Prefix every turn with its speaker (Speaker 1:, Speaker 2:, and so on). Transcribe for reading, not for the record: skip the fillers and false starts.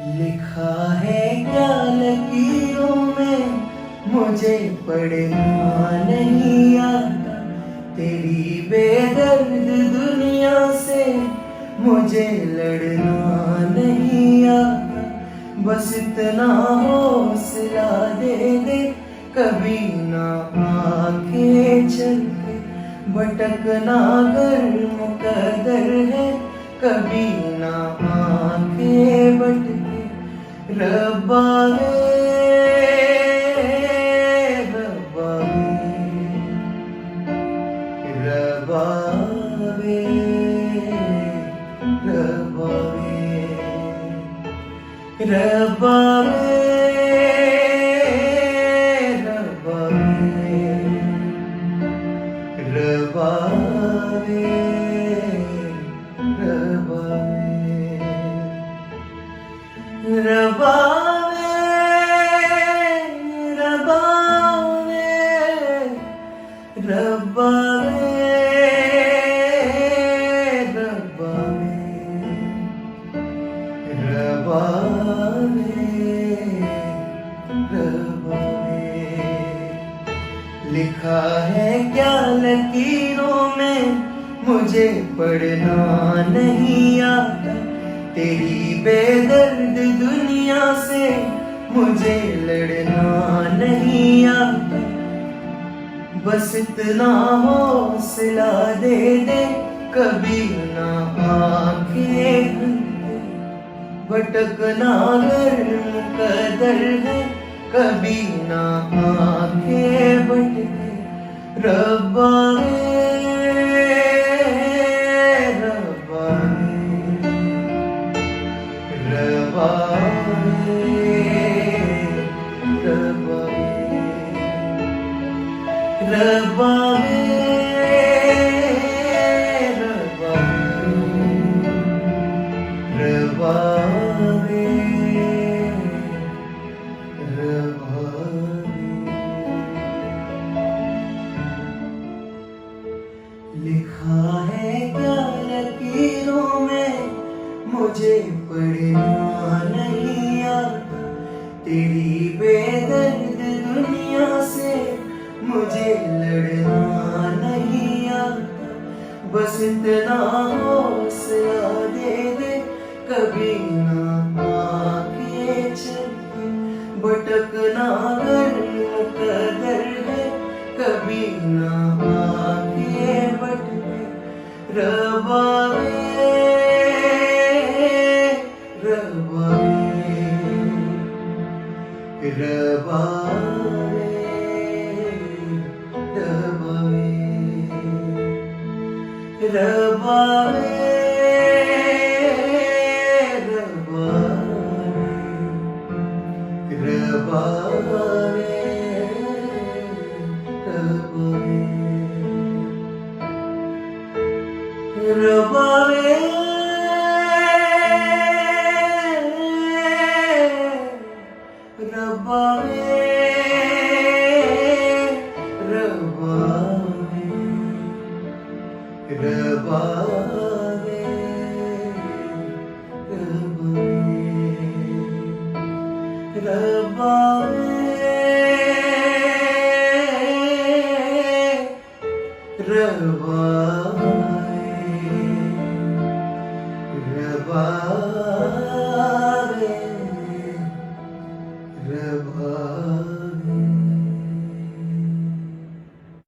Speaker 1: लिखा है क्या लकीरों में, मुझे पढ़ना नहीं आता। तेरी बेदर्द दुनिया से मुझे लड़ना नहीं आता। बस इतना हौसला दे दे, कभी ना आंखें चल के भटकना घर मुकद्दर है, कभी ना आंखें भटके। रब्बा वे, रब्बा वे, रब्बा वे, रब्बा वे, रब्बा वे, रब्बा वे, रब्बा वे, रब्बा वे, रब्बा वे, रब्बा वे, रब्बा वे, रब्बा वे, रब्बा वे। लिखा है क्या लकीरों में, मुझे पढ़ना नहीं आता। तेरी बेदर्द दुनिया से मुझे लड़ना नहीं आता। बस इतना हौसला दे दे, कभी ना आंखें भूले। भटकना घर मुकद्दर है, कभी ना आंखें भटके। रब्बा वे, रब्बा वे, रब्बा वे, रब्बा वे, रब्बा वे, रब्बा वे, रब्बा वे। लिखा है क्या लकीरों में, मुझे पढ़ना नहीं आता। तेरी बेदर्द दुनिया से मुझे लड़ना नहीं आता। बस इतना हौसला दे दे, कभी ना आंखें चलके भटकना घर मुकद्दर है, कभी ना आंखें भटके। रब्बा वे, रब्बा वे, रब्बा वे, रब्बा वे, रब्बा वे, रब्बा वे, रब्बा वे, रब्बा वे, रब्बा वे, रब्बा वे, रब्बा वे, रब्बा वे, रब्बा वे, रब्बा